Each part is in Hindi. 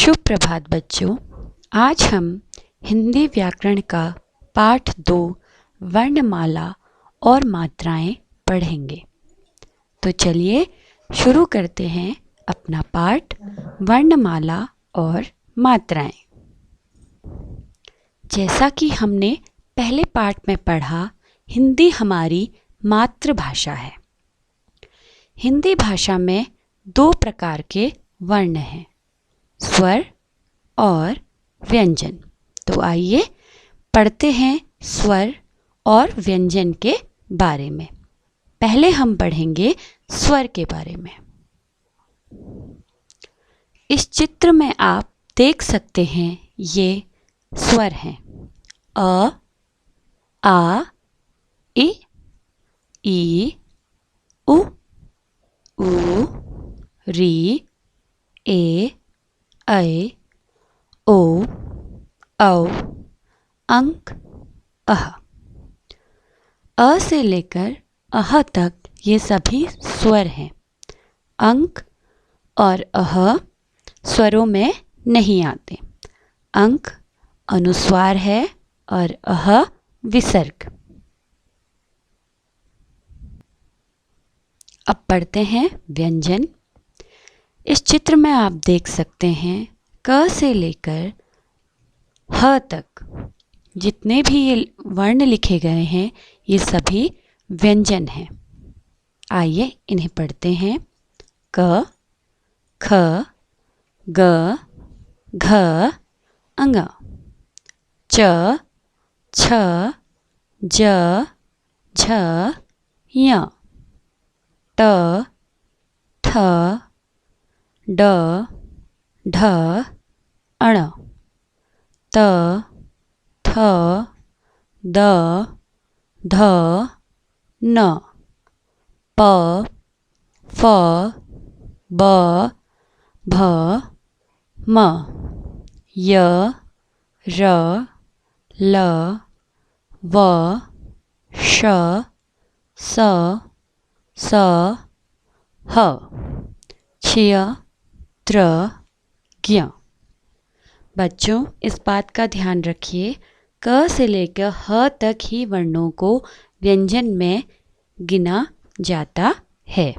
शुभ प्रभात बच्चों। आज हम हिंदी व्याकरण का पाठ 2 वर्णमाला और मात्राएं पढ़ेंगे। तो चलिए शुरू करते हैं अपना पाठ वर्णमाला और मात्राएं। जैसा कि हमने पहले पाठ में पढ़ा, हिंदी हमारी मातृभाषा है। हिंदी भाषा में 2 प्रकार के वर्ण हैं, स्वर और व्यंजन। तो आइए पढ़ते हैं स्वर और व्यंजन के बारे में। पहले हम पढ़ेंगे स्वर के बारे में। इस चित्र में आप देख सकते हैं ये स्वर हैं अ, आ, इ, ई, उ, री, ए, ऐ, ओ, औ, अंक, अह। अ से लेकर अह तक ये सभी स्वर हैं। अंक और अह स्वरों में नहीं आते। अंक अनुस्वार है और अह विसर्ग। अब पढ़ते हैं व्यंजन। इस चित्र में आप देख सकते हैं क से लेकर ह तक जितने भी ये वर्ण लिखे गए हैं ये सभी व्यंजन हैं। आइए इन्हें पढ़ते हैं। क, ख, ग, घ, अंग, च, छ, ज, झ, य, ट, ठ, ड, ढ, अण, त, थ, द, ध, न, प, फ, ब, भ, म, य, र, ल, व, श, स, स, ह, क्षय, त्र, ज्ञ। बच्चों, इस बात का ध्यान रखिए, क से लेकर ह तक ही वर्णों को व्यंजन में गिना जाता है।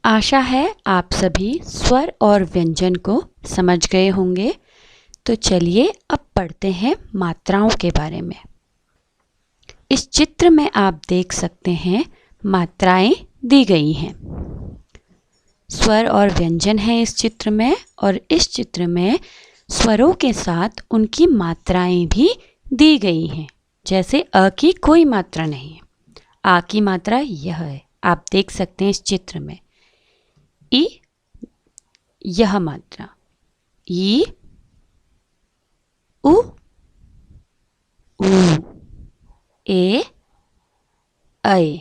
आशा है आप सभी स्वर और व्यंजन को समझ गए होंगे। तो चलिए अब पढ़ते हैं मात्राओं के बारे में। इस चित्र में आप देख सकते हैं मात्राएं दी गई हैं। स्वर और व्यंजन है इस चित्र में, और इस चित्र में स्वरों के साथ उनकी मात्राएं भी दी गई हैं। जैसे अ की कोई मात्रा नहीं है, आ की मात्रा यह है, आप देख सकते हैं इस चित्र में। ई यह मात्रा, ई, उ, ए, ऐ,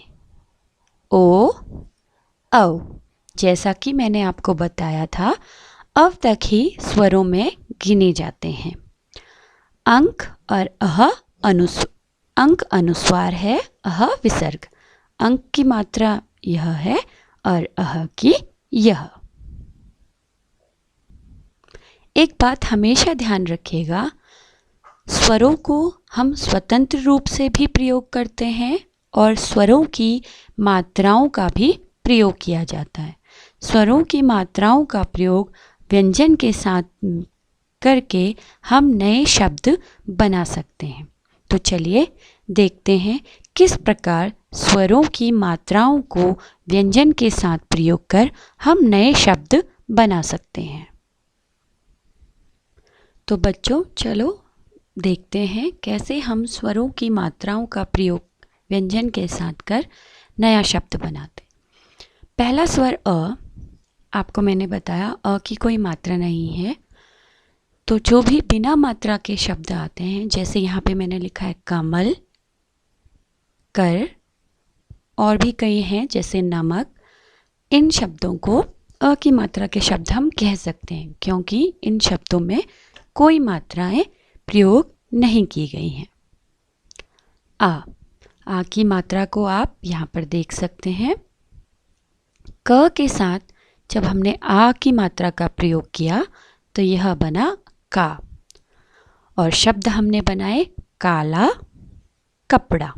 ओ, औ। जैसा कि मैंने आपको बताया था, अब तक ही स्वरों में गिने जाते हैं। अंक और अह अंक अनुस्वार है, अह विसर्ग। अंक की मात्रा यह है और अह की यह। एक बात हमेशा ध्यान रखिएगा, स्वरों को हम स्वतंत्र रूप से भी प्रयोग करते हैं और स्वरों की मात्राओं का भी प्रयोग किया जाता है। स्वरों की मात्राओं का प्रयोग व्यंजन के साथ करके हम नए शब्द बना सकते हैं। तो चलिए देखते हैं किस प्रकार स्वरों की मात्राओं को व्यंजन के साथ प्रयोग कर हम नए शब्द बना सकते हैं। तो बच्चों चलो देखते हैं कैसे हम स्वरों की मात्राओं का प्रयोग व्यंजन के साथ कर नया शब्द बनाते। पहला स्वर अ, आपको मैंने बताया अ की कोई मात्रा नहीं है, तो जो भी बिना मात्रा के शब्द आते हैं, जैसे यहाँ पे मैंने लिखा है कमल, कर, और भी कई हैं जैसे नमक, इन शब्दों को अ की मात्रा के शब्द हम कह सकते हैं, क्योंकि इन शब्दों में कोई मात्राएं प्रयोग नहीं की गई हैं। आ की मात्रा को आप यहाँ पर देख सकते हैं। क के साथ जब हमने आ की मात्रा का प्रयोग किया तो यह बना का। और शब्द हमने बनाए काला कपड़ा।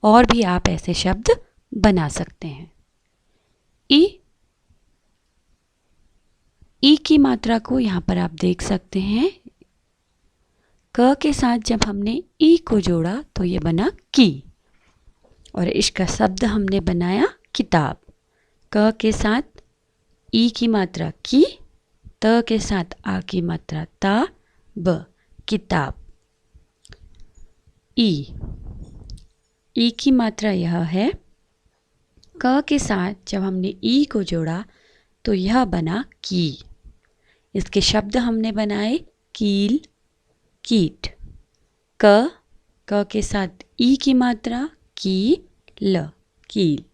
और भी आप ऐसे शब्द बना सकते हैं। ई की मात्रा को यहाँ पर आप देख सकते हैं। क के साथ जब हमने ई को जोड़ा तो ये बना की। और इसका शब्द हमने बनाया किताब। क के साथ ई की मात्रा की, त के साथ आ की मात्रा ता, ब किताब। ई की मात्रा यह है। क के साथ जब हमने ई को जोड़ा तो यह बना की। इसके शब्द हमने बनाए कील, कीट। क के साथ ई की मात्रा की, ल कील।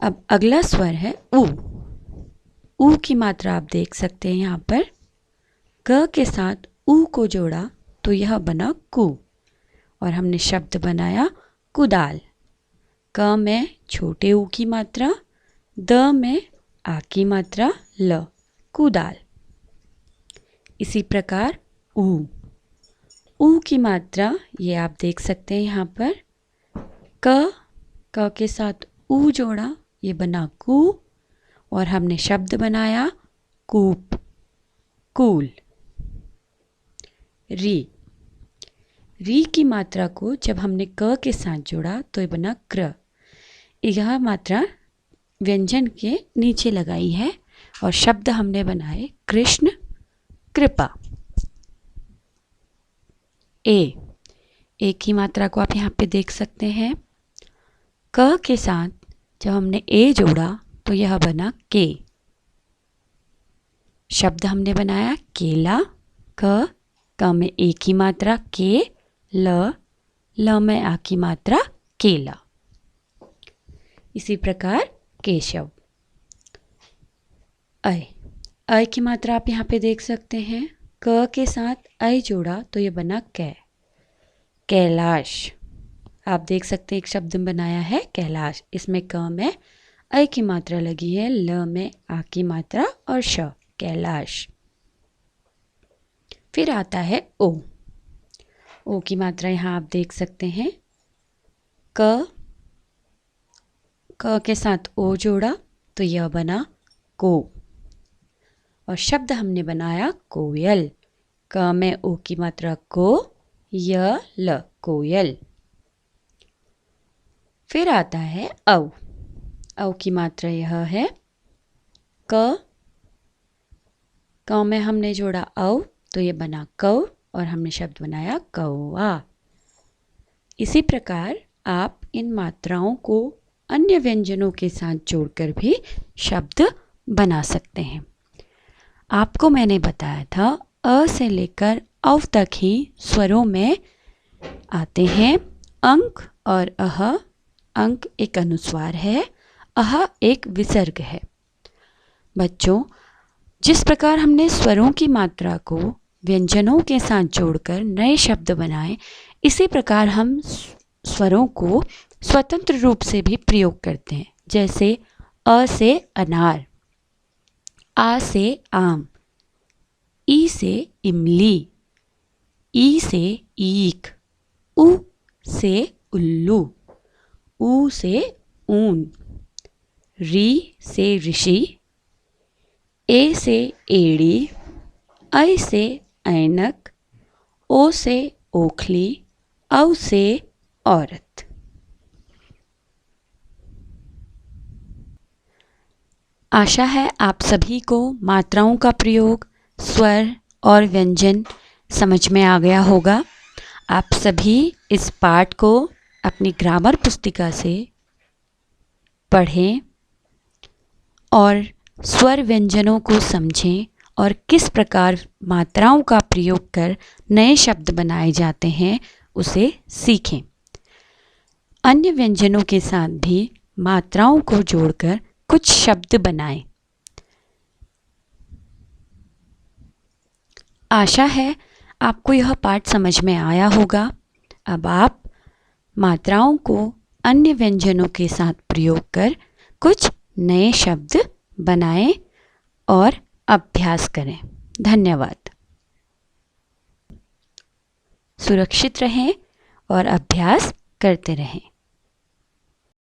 अब अगला स्वर है ऊ। ऊ की मात्रा आप देख सकते हैं यहाँ पर। क के साथ ऊ को जोड़ा तो यह बना कु। और हमने शब्द बनाया कुदाल। क में छोटे ऊ की मात्रा, द में आ की मात्रा, ल कुदाल। इसी प्रकार ऊ की मात्रा ये आप देख सकते हैं यहाँ पर। क के साथ ऊ जोड़ा ये बना कु। और हमने शब्द बनाया कूप, कूल। री की मात्रा को जब हमने क के साथ जोड़ा तो ये बना क्र। यह मात्रा व्यंजन के नीचे लगाई है। और शब्द हमने बनाए कृष्ण, कृपा। ए की मात्रा को आप यहाँ पे देख सकते हैं। क के साथ जब हमने ए जोड़ा तो यह बना के। शब्द हमने बनाया केला। क में ए की मात्रा के, ल में आ की मात्रा केला। इसी प्रकार केशव। अय की मात्रा आप यहाँ पे देख सकते हैं। क के साथ अय जोड़ा तो ये बना कै, कैलाश। आप देख सकते हैं एक शब्द बनाया है कैलाश। इसमें क में अय की मात्रा लगी है, ल में आ की मात्रा और श, कैलाश। फिर आता है ओ की मात्रा यहाँ आप देख सकते हैं। क के साथ ओ जोड़ा तो यह बना को। और शब्द हमने बनाया कोयल। क में ओ की मात्रा को, य ल कोयल। फिर आता है औ की मात्रा यह है। क में हमने जोड़ा औ तो ये बना कौ। और हमने शब्द बनाया कौआ। इसी प्रकार आप इन मात्राओं को अन्य व्यंजनों के साथ जोड़कर भी शब्द बना सकते हैं। आपको मैंने बताया था अ से लेकर औ तक ही स्वरों में आते हैं अंक और अह। अंक एक अनुस्वार है, अह एक विसर्ग है। बच्चों, जिस प्रकार हमने स्वरों की मात्रा को व्यंजनों के साथ जोड़कर नए शब्द बनाए, इसी प्रकार हम स्वरों को स्वतंत्र रूप से भी प्रयोग करते हैं। जैसे अ से अनार, आ से आम, ई से इमली, ई से ईख, उ से उल्लू, ऊ से ऊन, री से ऋषि, ए से एड़ी, ऐ से ऐनक, ओ से ओखली, औ से औरत। आशा है आप सभी को मात्राओं का प्रयोग, स्वर और व्यंजन समझ में आ गया होगा। आप सभी इस पाठ को अपनी ग्रामर पुस्तिका से पढ़ें और स्वर व्यंजनों को समझें और किस प्रकार मात्राओं का प्रयोग कर नए शब्द बनाए जाते हैं उसे सीखें। अन्य व्यंजनों के साथ भी मात्राओं को जोड़कर कुछ शब्द बनाएं। आशा है आपको यह पाठ समझ में आया होगा। अब आप मात्राओं को अन्य व्यंजनों के साथ प्रयोग कर कुछ नए शब्द बनाएं और अभ्यास करें। धन्यवाद। सुरक्षित रहें और अभ्यास करते रहें।